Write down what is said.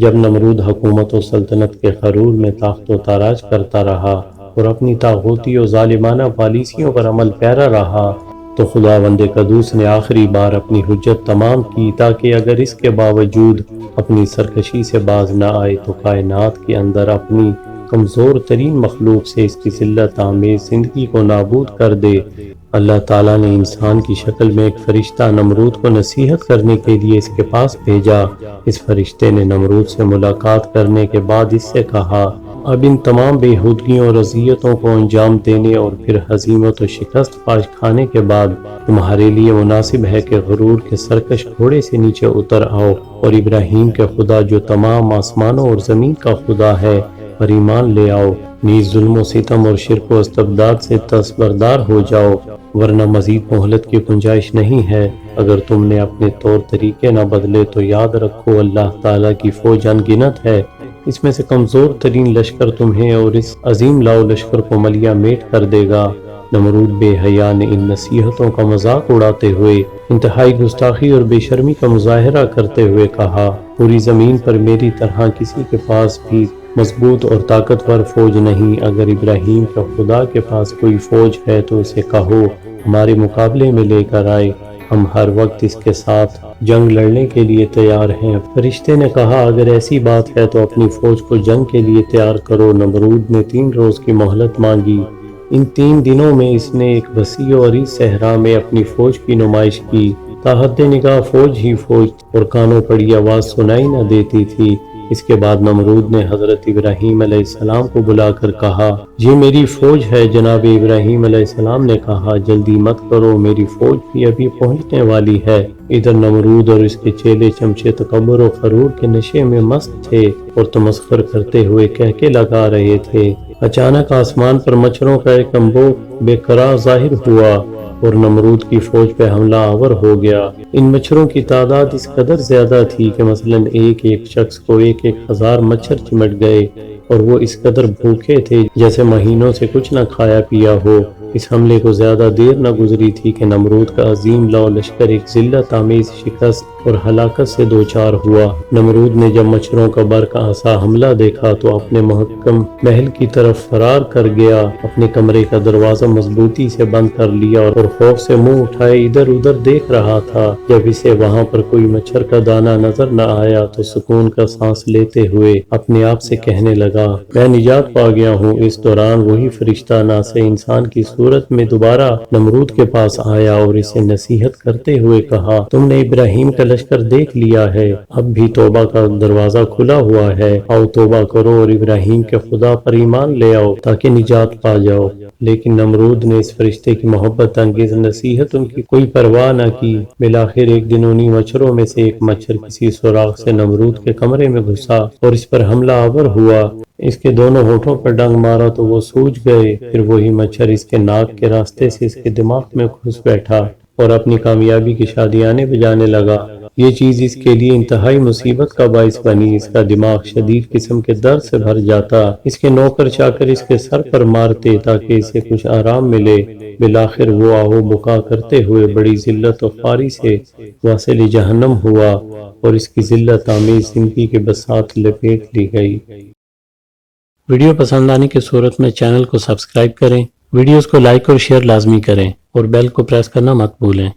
جب نمرود حکومت و سلطنت کے غرور میں تاخت و تاراج کرتا رہا اور اپنی طاغوتی و ظالمانہ پالیسیوں پر عمل پیرا رہا تو خداوند قدوس نے آخری بار اپنی حجت تمام کی، تاکہ اگر اس کے باوجود اپنی سرکشی سے باز نہ آئے تو کائنات کے اندر اپنی کمزور ترین مخلوق سے اس کی ذلت آمیز زندگی کو نابود کر دے۔ اللہ تعالیٰ نے انسان کی شکل میں ایک فرشتہ نمرود کو نصیحت کرنے کے لیے اس کے پاس بھیجا۔ اس فرشتے نے نمرود سے ملاقات کرنے کے بعد اس سے کہا، اب ان تمام بےہودگیوں اور اذیتوں کو انجام دینے اور پھر ہزیمت و شکست پاش کھانے کے بعد تمہارے لیے مناسب ہے کہ غرور کے سرکش گھوڑے سے نیچے اتر آؤ اور ابراہیم کے خدا جو تمام آسمانوں اور زمین کا خدا ہے پر ایمان لے آؤ، نیز ظلم و ستم اور شرک و استبداد سے دستبردار ہو جاؤ، ورنہ مزید مہلت کی گنجائش نہیں ہے۔ اگر تم نے اپنے طور طریقے نہ بدلے تو یاد رکھو اللہ تعالیٰ کی فوج ان گنت ہے، اس میں سے کمزور ترین لشکر تمہیں اور اس عظیم لاؤ لشکر کو ملیہ میٹ کر دے گا۔ نمرود بے حیا نے ان نصیحتوں کا مذاق اڑاتے ہوئے انتہائی گستاخی اور بے شرمی کا مظاہرہ کرتے ہوئے کہا، پوری زمین پر میری طرح کسی کے پاس بھی مضبوط اور طاقتور فوج نہیں۔ اگر ابراہیم کے خدا کے پاس کوئی فوج ہے تو اسے کہو ہمارے مقابلے میں لے کر آئے، ہم ہر وقت اس کے ساتھ جنگ لڑنے کے لیے تیار ہیں۔ فرشتے نے کہا، اگر ایسی بات ہے تو اپنی فوج کو جنگ کے لیے تیار کرو۔ نمرود نے 3 روز کی مہلت مانگی۔ ان 3 دنوں میں اس نے ایک وسیع و عریض صحرا میں اپنی فوج کی نمائش کی۔ تاحد نگاہ فوج ہی فوج اور کانوں پڑی آواز سنائی نہ دیتی تھی۔ اس کے بعد نمرود نے حضرت ابراہیم علیہ السلام کو بلا کر کہا، یہ میری فوج ہے۔ جناب ابراہیم علیہ السلام نے کہا، جلدی مت کرو، میری فوج بھی ابھی پہنچنے والی ہے۔ ادھر نمرود اور اس کے چیلے چمچے تکبر و غرور کے نشے میں مست تھے اور تمسخر کرتے ہوئے کہکے لگا رہے تھے۔ اچانک آسمان پر مچھروں کا ایک انبوہ بے قرار ظاہر ہوا اور نمرود کی فوج پہ حملہ آور ہو گیا۔ ان مچھروں کی تعداد اس قدر زیادہ تھی کہ مثلاً ایک شخص کو 1000 مچھر چمٹ گئے اور وہ اس قدر بھوکے تھے جیسے مہینوں سے کچھ نہ کھایا پیا ہو۔ اس حملے کو زیادہ دیر نہ گزری تھی کہ نمرود کا عظیم لاؤ لشکر ایک ذلت آمیز شکست اور ہلاکت سے دوچار ہوا۔ نمرود نے جب مچھروں کا برقعصا حملہ دیکھا تو اپنے محکم محل کی طرف فرار کر گیا، اپنے کمرے کا دروازہ مضبوطی سے بند کر لیا اور خوف سے منہ اٹھائے ادھر ادھر دیکھ رہا تھا۔ جب اسے وہاں پر کوئی مچھر کا دانہ نظر نہ آیا تو سکون کا سانس لیتے ہوئے اپنے آپ سے کہنے لگا، میں نجات پا گیا ہوں۔ اس دوران وہی فرشتہ ناصح انسان کی صورت میں دوبارہ نمرود کے پاس آیا اور اسے نصیحت کرتے ہوئے کہا، تم نے ابراہیم کا لشکر دیکھ لیا ہے، اب بھی توبہ کا دروازہ کھلا ہوا ہے، آؤ توبہ کرو اور ابراہیم کے خدا پر ایمان لے آؤ تاکہ نجات پا جاؤ۔ لیکن نمرود نے اس فرشتے کی محبت انگیز نصیحت ان کی کوئی پرواہ نہ کی۔ بالآخر ایک دن انہی مچھروں میں سے ایک مچھر کسی سوراخ سے نمرود کے کمرے میں گھسا اور اس پر حملہ آور ہوا۔ اس کے دونوں ہونٹوں پر ڈنگ مارا تو وہ سوج گئے۔ پھر وہی مچھر اس کے ناک کے راستے سے اس کے دماغ میں گھس بیٹھا اور اپنی کامیابی کی شادیانے بجانے لگا۔ یہ چیز اس کے لیے انتہائی مصیبت کا باعث بنی۔ اس کا دماغ شدید قسم کے درد سے بھر جاتا۔ اس کے نوکر چاکر اس کے سر پر مارتے تاکہ اسے کچھ آرام ملے۔ بالآخر وہ آہو بکا کرتے ہوئے بڑی ذلت و خواری سے واصل جہنم ہوا اور اس کی ذلت آمیز زندگی کے بساط لپیٹ لی گئی۔ ویڈیو پسند آنے کی صورت میں چینل کو سبسکرائب کریں، ویڈیوز کو لائک اور شیئر لازمی کریں اور بیل کو پریس کرنا مت بھولیں۔